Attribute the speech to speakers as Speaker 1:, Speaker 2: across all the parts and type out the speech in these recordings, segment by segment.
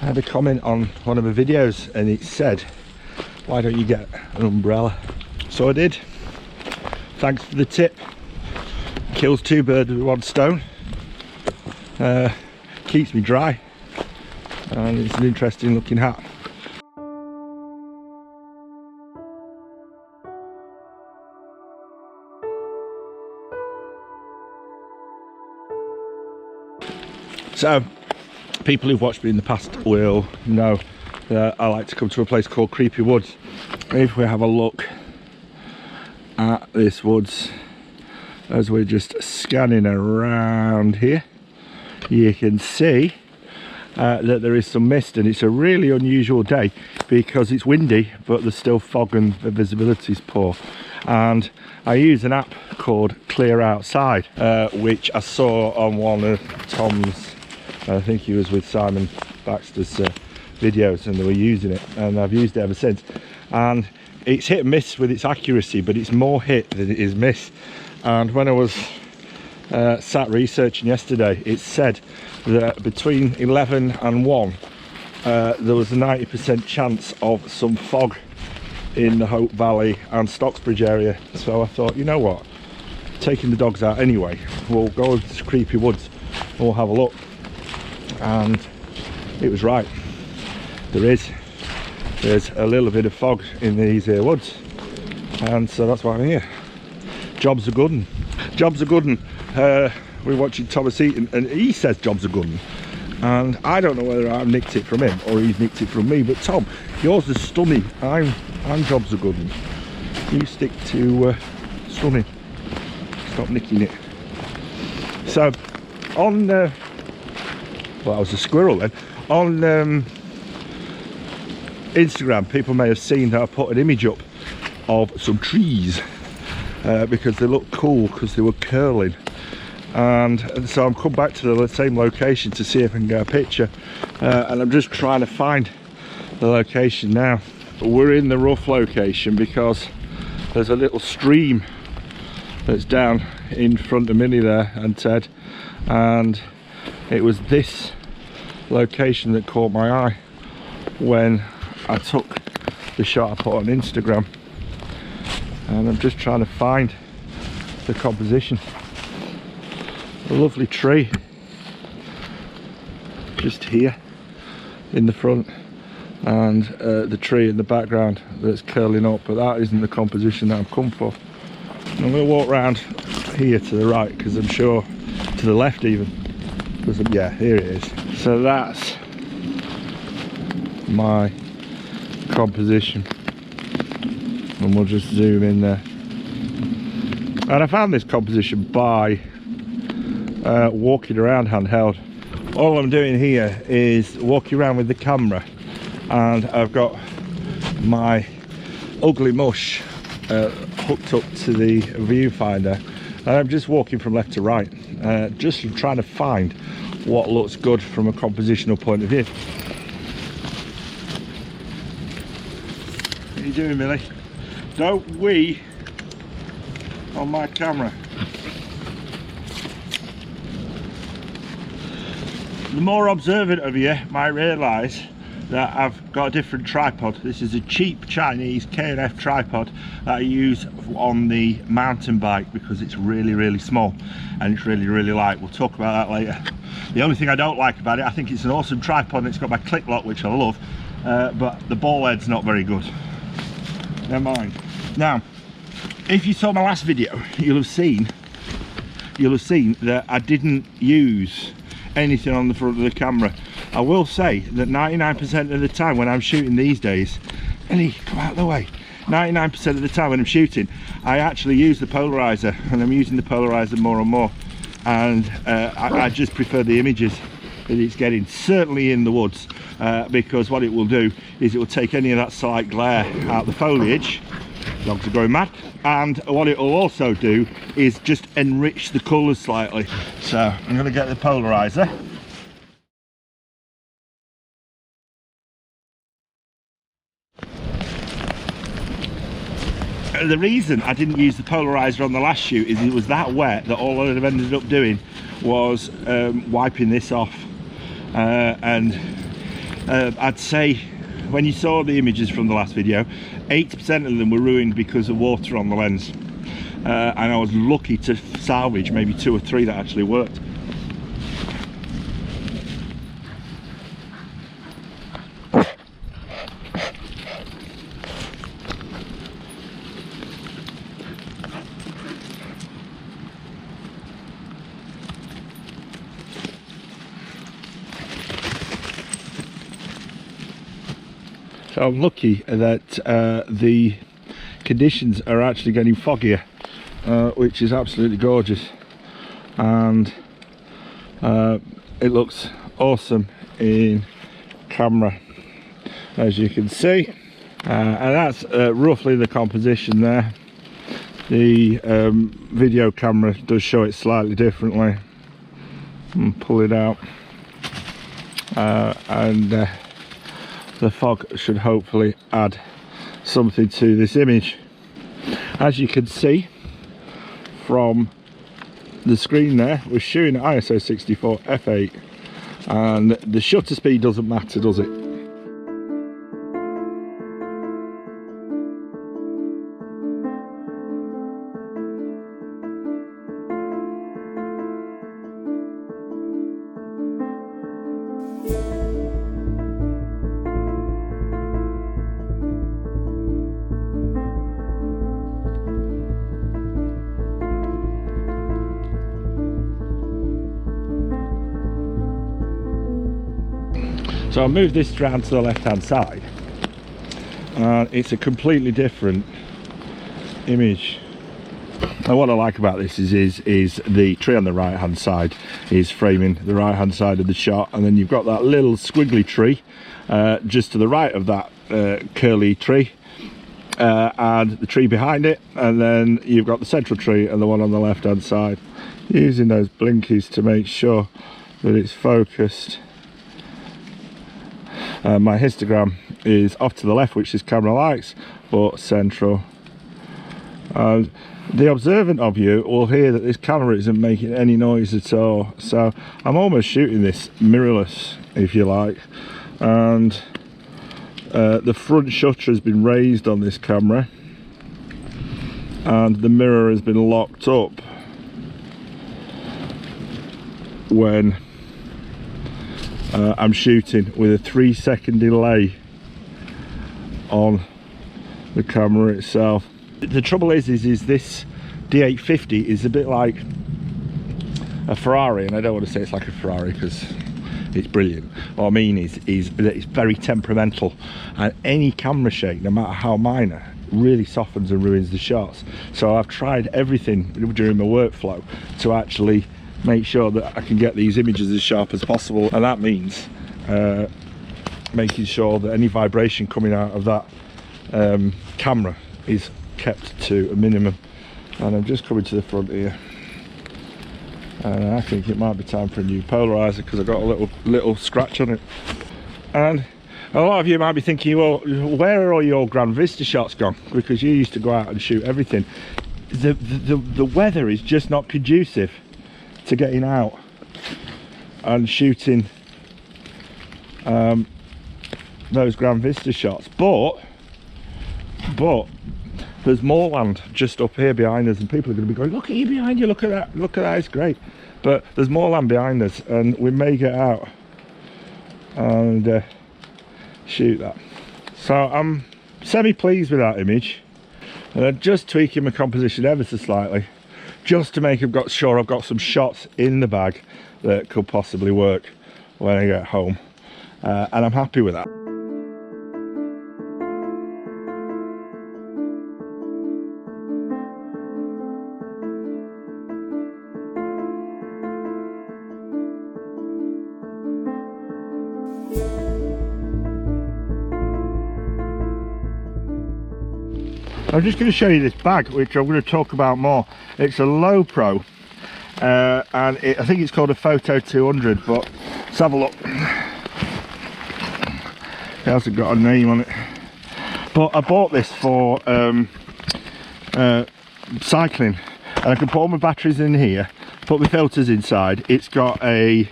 Speaker 1: I had a comment on one of my videos and it said, why don't you get an umbrella? So I did. Thanks for the tip. Kills two birds with one stone. Keeps me dry, and it's an interesting looking hat. So people who've watched me in the past will know that I like to come to a place called Creepy Woods. If we have a look at this woods as we're just scanning around here, you can see that there is some mist, and it's a really unusual day because it's windy but there's still fog and the visibility is poor. And I use an app called Clear Outside, which I saw on one of Tom's, I think he was with Simon Baxter's videos, and they were using it, and I've used it ever since. And it's hit and miss with its accuracy, but it's more hit than it is miss. And when I was sat researching yesterday, it said that between 11 and 1 there was a 90% chance of some fog in the Hope Valley and Stocksbridge area. So I thought, you know what, taking the dogs out anyway, we'll go to the Creepy Woods and we'll have a look. And it was right, there's a little bit of fog in these here woods, and so that's why I'm here. Job's a good one. Job's a good one. We're watching Thomas Eaton and he says job's a good one, and I don't know whether I've nicked it from him or he's nicked it from me, but Tom, yours is stunning. I'm job's a good one. You stick to stunning, stop nicking it. So on well, I was a squirrel then. On Instagram, people may have seen that I put an image up of some trees because they look cool because they were curling, and so I'm come back to the same location to see if I can get a picture, and I'm just trying to find the location now. We're in the rough location because there's a little stream that's down in front of Minnie there and Ted, and it was this location that caught my eye when I took the shot I put on Instagram, and I'm just trying to find the composition. A lovely tree just here in the front, and the tree in the background that's curling up, but that isn't the composition that I've come for. And I'm going to walk around here to the right, because I'm sure to the left even, because yeah, here it is. So that's my composition, and we'll just zoom in there. And I found this composition by walking around handheld. All I'm doing here is walking around with the camera, and I've got my ugly mush hooked up to the viewfinder, and I'm just walking from left to right, just trying to find what looks good from a compositional point of view. What are you doing, Millie? Don't wee on my camera. The more observant of you might realise that I've got a different tripod. This is a cheap Chinese K&F tripod that I use on the mountain bike because it's really small and it's really light. We'll talk about that later. The only thing I don't like about it, I think it's an awesome tripod and it's got my click lock, which I love, but the ball head's not very good. Never mind. Now, if you saw my last video, you'll have seen that I didn't use anything on the front of the camera. I will say that 99% of the time when I'm shooting these days, Ellie, come out of the way, 99% of the time when I'm shooting, I actually use the polarizer, and I'm using the polarizer more and more, and I just prefer the images that it's getting, certainly in the woods, because what it will do is it will take any of that slight glare out the foliage. Dogs are going mad. And what it will also do is just enrich the colours slightly. So I'm going to get the polarizer. The reason I didn't use the polarizer on the last shoot is it was that wet that all I'd have ended up doing was wiping this off, and I'd say when you saw the images from the last video, 80% of them were ruined because of water on the lens, and I was lucky to salvage maybe 2 or 3 that actually worked. So I'm lucky that the conditions are actually getting foggier, which is absolutely gorgeous, and it looks awesome in camera, as you can see, and that's roughly the composition there. The video camera does show it slightly differently. Pull it out, and the fog should hopefully add something to this image. As you can see from the screen there, we're shooting at ISO 64 f8, and the shutter speed doesn't matter, does it? So I'll move this round to the left hand side, and it's a completely different image. And what I like about this is the tree on the right hand side is framing the right hand side of the shot, and then you've got that little squiggly tree just to the right of that curly tree, and the tree behind it, and then you've got the central tree and the one on the left hand side. Using those blinkies to make sure that it's focused. My histogram is off to the left, which this camera likes, but central. The observant of you will hear that this camera isn't making any noise at all, so I'm almost shooting this mirrorless, if you like, and the front shutter has been raised on this camera and the mirror has been locked up when I'm shooting, with a 3-second delay on the camera itself. The trouble is this D850 is a bit like a Ferrari, and I don't want to say it's like a Ferrari because it's brilliant. What I mean is that it's very temperamental, and any camera shake, no matter how minor, really softens and ruins the shots. So I've tried everything during my workflow to actually make sure that I can get these images as sharp as possible, and that means making sure that any vibration coming out of that camera is kept to a minimum. And I'm just coming to the front here, and I think it might be time for a new polarizer because I've got a little scratch on it. And a lot of you might be thinking, well, where are all your Grand Vista shots gone? Because you used to go out and shoot everything. The weather is just not conducive to getting out and shooting those Grand Vista shots, but there's moorland just up here behind us, and people are going to be going, look at you behind you, look at that, it's great. But there's moorland behind us, and we may get out and shoot that. So I'm semi-pleased with that image, and just tweaking my composition ever so slightly, just to make sure I've got some shots in the bag that could possibly work when I get home, and I'm happy with that. I'm just going to show you this bag, which I'm going to talk about more. It's a Lowe Pro, and I think it's called a Photo 200, but let's have a look. It hasn't got a name on it, but I bought this for cycling, and I can put all my batteries in here, put my filters inside. It's got a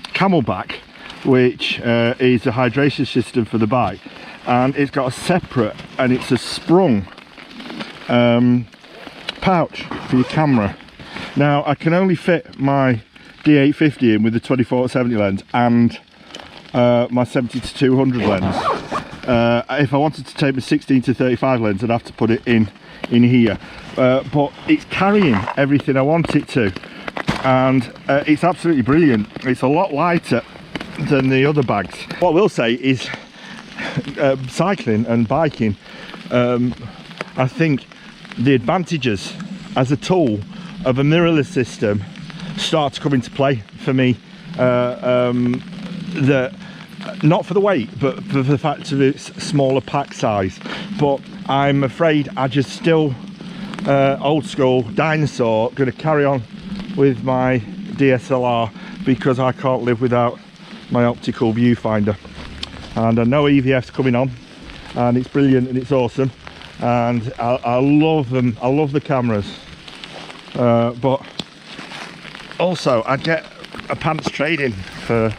Speaker 1: camelback which is a hydration system for the bike, and it's got a separate, and it's a sprung pouch for your camera. Now I can only fit my D850 in with the 24-70 lens and my 70-200 lens. If I wanted to take my 16-35 lens, I'd have to put it in here, but it's carrying everything I want it to, and it's absolutely brilliant. It's a lot lighter than the other bags. What I will say is cycling and biking, I think the advantages as a tool of a mirrorless system start to come into play for me. Not for the weight, but for the fact of its smaller pack size. But I'm afraid I just still old school dinosaur, going to carry on with my DSLR because I can't live without my optical viewfinder. And I know EVF's coming on, and it's brilliant and it's awesome, and I love them. I love the cameras, but also I get a pants trade-in for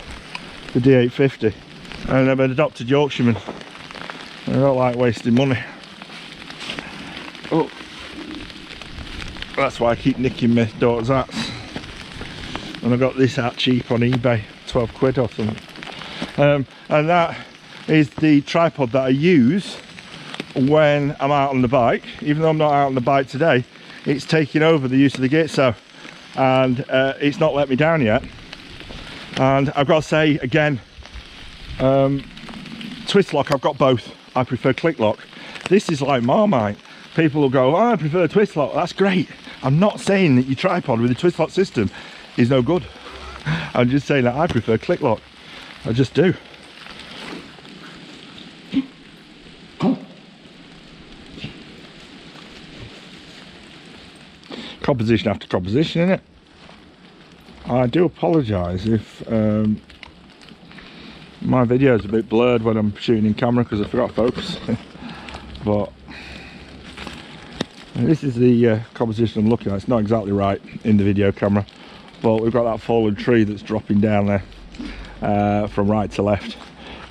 Speaker 1: the D850, and I'm an adopted Yorkshireman. I don't like wasting money. Oh, that's why I keep nicking my daughter's hats. And I got this hat cheap on eBay, 12 quid or something. And that is the tripod that I use when I'm out on the bike. Even though I'm not out on the bike today, it's taking over the use of the Gitzo, and it's not let me down yet. And I've got to say again, twist lock, I've got both. I prefer click lock. This is like Marmite. People will go, oh, I prefer twist lock. That's great. I'm not saying that your tripod with a twist lock system is no good. I'm just saying that I prefer click lock. I just do. Composition after composition, isn't it? I do apologise if my video is a bit blurred when I'm shooting in camera because I forgot to focus. But this is the composition I'm looking at. It's not exactly right in the video camera, but we've got that fallen tree that's dropping down there from right to left,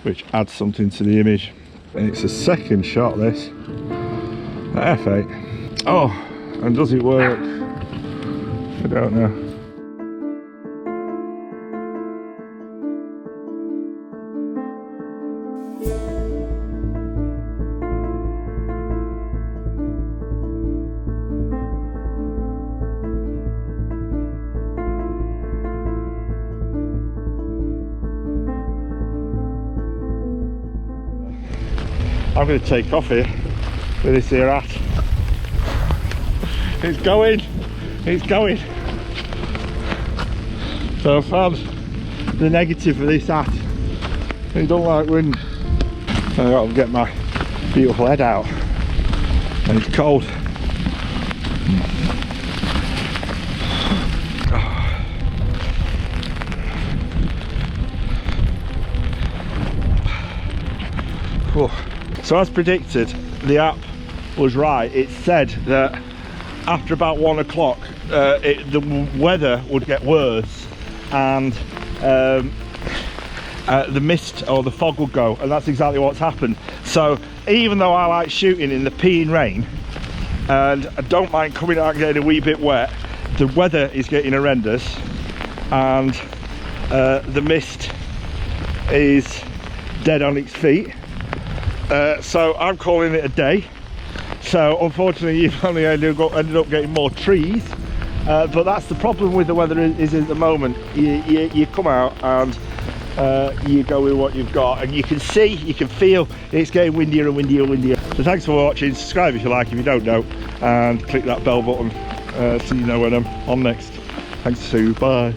Speaker 1: which adds something to the image. And it's a second shot, this F8. Oh, and does it work? I don't know. I'm going to take off here with this here hat. It's going, it's going. So I found the negative for this hat. It don't like wind. So I've got to get my beautiful head out, and it's cold. So as predicted, the app was right. It said that after about 1 o'clock the weather would get worse, and the mist or the fog would go, and that's exactly what's happened. So even though I like shooting in the peeing rain and I don't mind coming out and getting a wee bit wet, the weather is getting horrendous, and the mist is dead on its feet. So I'm calling it a day. So unfortunately you've only ended up getting more trees, but that's the problem with the weather is at the moment. You come out and you go with what you've got, and you can see, you can feel it's getting windier and windier and windier. So thanks for watching. Subscribe if you like, if you don't know, and click that bell button so you know when I'm on next. Thanks, Sue. Bye.